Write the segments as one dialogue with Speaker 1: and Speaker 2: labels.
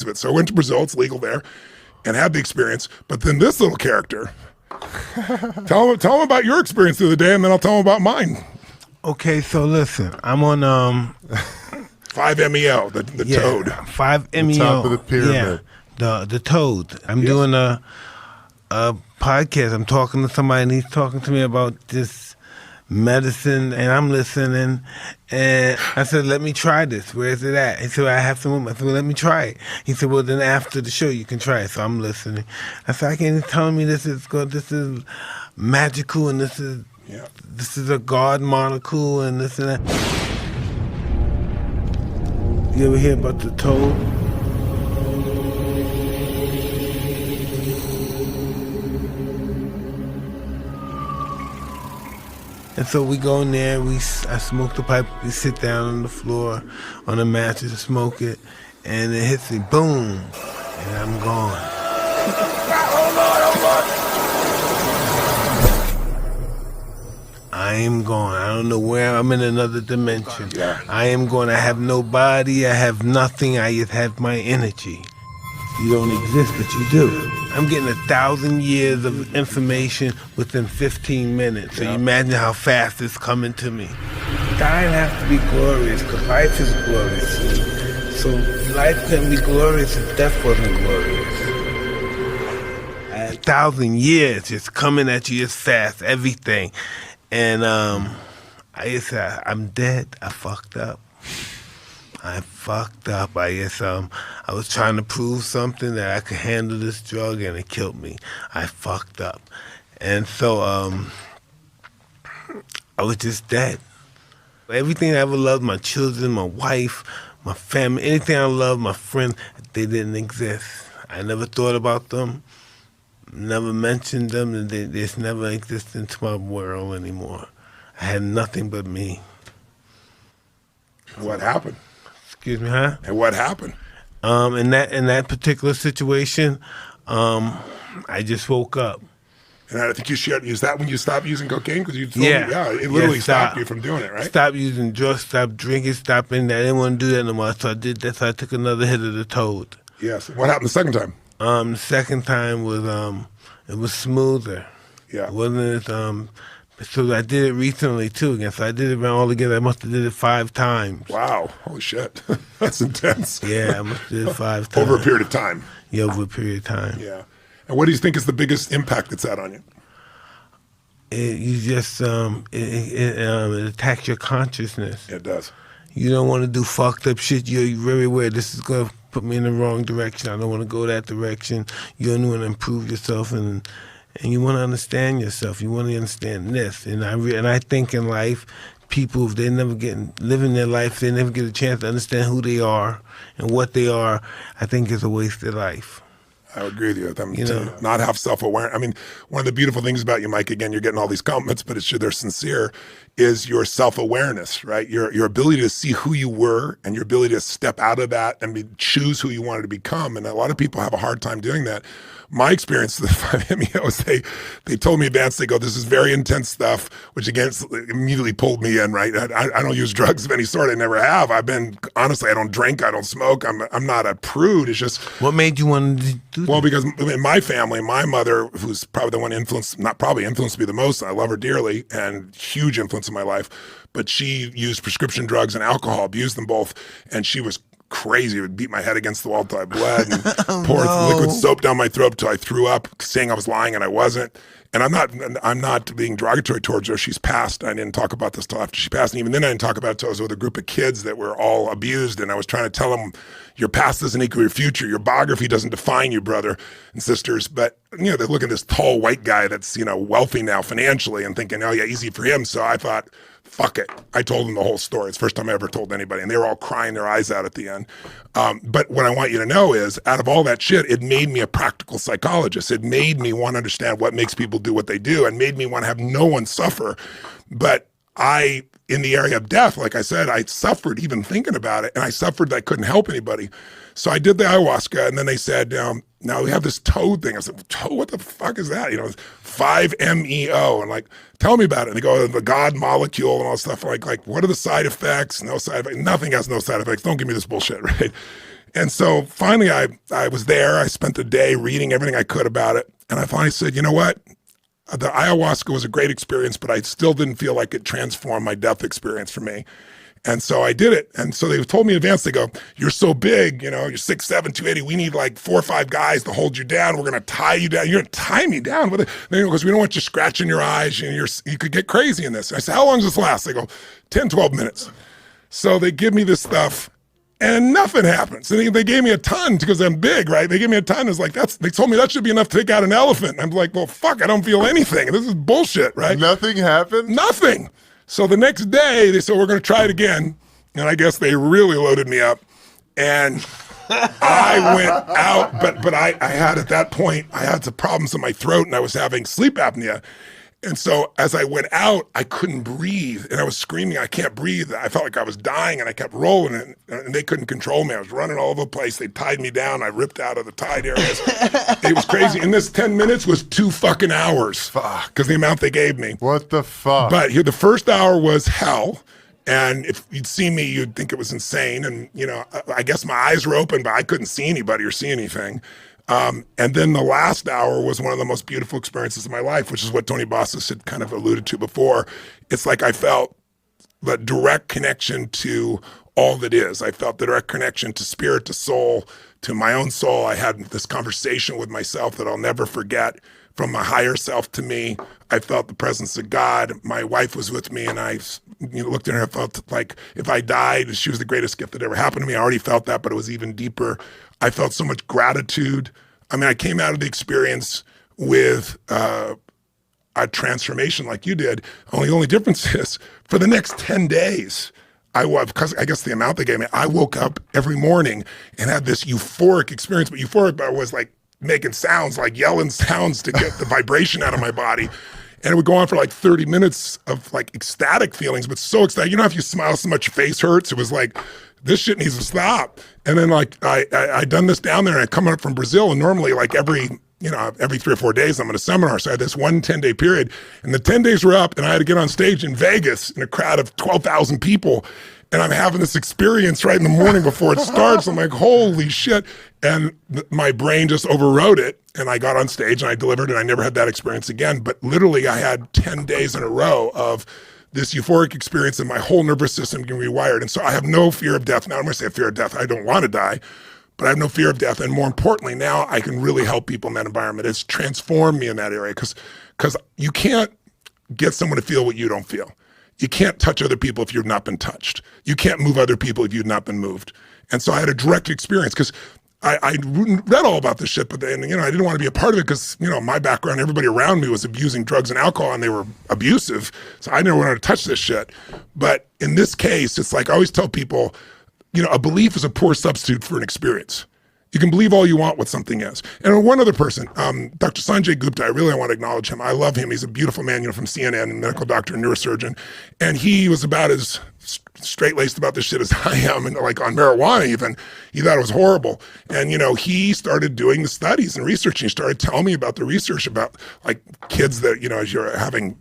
Speaker 1: to it. So I went to Brazil, it's legal there, and had the experience. But then this little character, tell him about your experience the other day, and then I'll tell him about mine.
Speaker 2: Okay, so listen, I'm on
Speaker 1: 5-MeO, the toad.
Speaker 2: 5-MeO.
Speaker 3: The top of the pyramid.
Speaker 2: Yeah, the toad. I'm doing a podcast. I'm talking to somebody, and he's talking to me about this medicine, and I'm listening, and I said, let me try this. Where is it at? He said, I have some. I said, well, let me try it. He said, well, then after the show, you can try it. So I'm listening. I said, I can't even tell me this is good. This is magical, and this is a God molecule, and this and that. You ever hear about the toad? And so we go in there, I smoke the pipe, we sit down on the floor, on the mattress and smoke it, and it hits me, boom, and I'm gone.
Speaker 1: Hold on.
Speaker 2: I am gone. I don't know where. I'm in another dimension.
Speaker 1: Yeah.
Speaker 2: I am gone. I have no body. I have nothing. I just have my energy. You don't exist, but you do. I'm getting 1,000 years of information within 15 minutes. So you imagine how fast it's coming to me. Dying has to be glorious, because life is glorious. So life can be glorious if death wasn't glorious. 1,000 years just coming at you as fast, everything. And I just said, I'm dead. I fucked up. I was trying to prove something that I could handle this drug, and it killed me. I fucked up. And so I was just dead. Everything I ever loved, my children, my wife, my family, anything I loved, my friends, they didn't exist. I never thought about them, never mentioned them, and they just never existed into my world anymore. I had nothing but me.
Speaker 1: What happened?
Speaker 2: Excuse me, huh?
Speaker 1: And what happened?
Speaker 2: In that particular situation, I just woke up.
Speaker 1: And I think you shared, is that when you stopped using cocaine? Because you told me, it literally stopped you from doing it, right?
Speaker 2: Stopped using drugs, stopped drinking, stopped in that. I didn't want to do that no more. So I did that. So I took another hit of the toad.
Speaker 1: Yes. What happened the second time?
Speaker 2: The second time was it was smoother.
Speaker 1: Yeah.
Speaker 2: It wasn't as so I did it recently too again. So I did it around all together. I must have did it 5 times.
Speaker 1: Wow. Holy shit. That's intense.
Speaker 2: Yeah, I must have did it 5 times.
Speaker 1: Over a period of time.
Speaker 2: Yeah, over a period of time.
Speaker 1: Yeah. And what do you think is the biggest impact it's had on you?
Speaker 2: You just it attacks your consciousness.
Speaker 1: It does.
Speaker 2: You don't want to do fucked up shit. You're very aware this is gonna put me in the wrong direction. I don't want to go that direction. You only want to improve yourself, and you want to understand yourself. You want to understand this. And I think in life, people, if they never living their life, they never get a chance to understand who they are and what they are. I think it's a waste of life.
Speaker 1: I would agree with you. To not have self-awareness. I mean, one of the beautiful things about you, Mike, again, you're getting all these compliments, but they're sincere, is your self-awareness, right? Your ability to see who you were and your ability to step out of that and choose who you wanted to become. And a lot of people have a hard time doing that. My experience with the 5-MeO is they told me in advance, they go, this is very intense stuff, which again immediately pulled me in, right? I don't use drugs of any sort. I never have. Honestly, I don't drink, I don't smoke. I'm not a prude. It's just.
Speaker 2: What made you want to do that?
Speaker 1: Well, because in my family, my mother, who's probably the one influenced me the most, and I love her dearly, and huge influence in my life, but she used prescription drugs and alcohol, abused them both, and she was crazy. Would beat my head against the wall till I bled and pour liquid soap down my throat till I threw up, saying I was lying and I wasn't. And I'm not being derogatory towards her. She's passed. I didn't talk about this till after she passed. And even then I didn't talk about it till I was with a group of kids that were all abused. And I was trying to tell them, your past doesn't equal your future. Your biography doesn't define you, brother and sisters. But, they look at this tall white guy that's, wealthy now financially and thinking, oh yeah, easy for him. So I thought, fuck it. I told them the whole story. It's the first time I ever told anybody. And they were all crying their eyes out at the end. But what I want you to know is, out of all that shit, it made me a practical psychologist. It made me want to understand what makes people do what they do, and made me want to have no one suffer. But in the area of death, like I said, I suffered even thinking about it, and I suffered that I couldn't help anybody. So I did the ayahuasca, and then they said, now we have this toad thing. I said, toad, what the fuck is that? 5-MeO. And like, tell me about it. And they go, the God molecule and all this stuff. Like, what are the side effects? No side effects. Nothing has no side effects. Don't give me this bullshit, right? And so finally I was there. I spent the day reading everything I could about it. And I finally said, you know what? The ayahuasca was a great experience, but I still didn't feel like it transformed my death experience for me. And so I did it. And so they told me in advance, they go, you're so big, you're 6'7", 280. We need like 4 or 5 guys to hold you down. We're going to tie you down. You're going to tie me down with it. Because we don't want you scratching your eyes. You could get crazy in this. And I said, how long does this last? They go, 10, 12 minutes. So they give me this stuff and nothing happens. And they gave me a ton because I'm big, right? They gave me a ton. It's like, they told me that should be enough to take out an elephant. And I'm like, well, fuck, I don't feel anything. This is bullshit, right?
Speaker 3: Nothing happened?
Speaker 1: Nothing. So the next day, they said, we're going to try it again. And I guess they really loaded me up. And I went out, but I had at that point, I had some problems in my throat and I was having sleep apnea. And so as I went out, I couldn't breathe. And I was screaming, I can't breathe. I felt like I was dying and I kept rolling and they couldn't control me. I was running all over the place. They tied me down. I ripped out of the tied areas. It was crazy. And this 10 minutes was 2 fucking hours.
Speaker 3: Fuck.
Speaker 1: Because the amount they gave me.
Speaker 3: What the fuck?
Speaker 1: But here, the first hour was hell. And if you'd see me, you'd think it was insane. And, I guess my eyes were open, but I couldn't see anybody or see anything. And then the last hour was one of the most beautiful experiences of my life, which is what Tony Bossis had kind of alluded to before. It's like I felt the direct connection to all that is. I felt the direct connection to spirit, to soul, to my own soul. I had this conversation with myself that I'll never forget, from my higher self to me. I felt the presence of God. My wife was with me, and I looked at her. I felt like if I died, she was the greatest gift that ever happened to me. I already felt that, but it was even deeper. I felt so much gratitude. I mean, I came out of the experience with a transformation like you did. The only difference is for the next 10 days, because I guess the amount they gave me, I woke up every morning and had this euphoric experience. But euphoric was like making sounds, like yelling sounds to get the vibration out of my body. And it would go on for like 30 minutes of like ecstatic feelings, but so ecstatic. If you smile so much, your face hurts. It was like, this shit needs to stop. And then like I done this down there, and I come up from Brazil, and normally like every 3 or 4 days I'm at a seminar. So I had this 1 10-day period, and the 10 days were up, and I had to get on stage in Vegas in a crowd of 12,000 people. And I'm having this experience right in the morning before it starts. I'm like, holy shit. And my brain just overrode it. And I got on stage and I delivered, and I never had that experience again. But literally I had 10 days in a row of this euphoric experience, and my whole nervous system getting rewired. And so I have no fear of death. Now I'm going to say fear of death. I don't want to die, but I have no fear of death. And more importantly, now I can really help people in that environment. It's transformed me in that area, because you can't get someone to feel what you don't feel. You can't touch other people if you've not been touched. You can't move other people if you've not been moved. And so I had a direct experience, because I read all about this shit, but then, I didn't want to be a part of it because, my background, everybody around me was abusing drugs and alcohol, and they were abusive. So I never wanted to touch this shit. But in this case, it's like I always tell people, a belief is a poor substitute for an experience. You can believe all you want what something is. And one other person, Dr. Sanjay Gupta, I really want to acknowledge him. I love him. He's a beautiful man, from CNN, and medical doctor and neurosurgeon. And he was about as straight-laced about this shit as I am, and like on marijuana even. He thought it was horrible. And, he started doing the studies and researching. He started telling me about the research about like kids that, as you're having,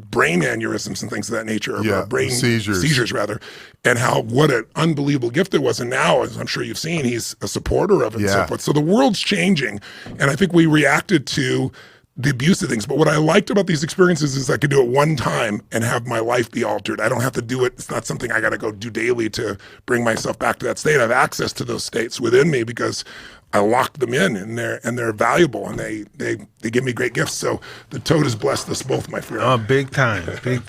Speaker 1: brain aneurysms and things of that nature, or brain seizures rather, and what an unbelievable gift it was. And now, as I'm sure you've seen, he's a supporter of it and so forth. So the world's changing. And I think we reacted to the abuse of things. But what I liked about these experiences is I could do it one time and have my life be altered. I don't have to do it. It's not something I got to go do daily to bring myself back to that state. I have access to those states within me because I locked them in, and they're valuable, and they give me great gifts. So the toad has blessed us both, my friend.
Speaker 2: Oh, big time. Big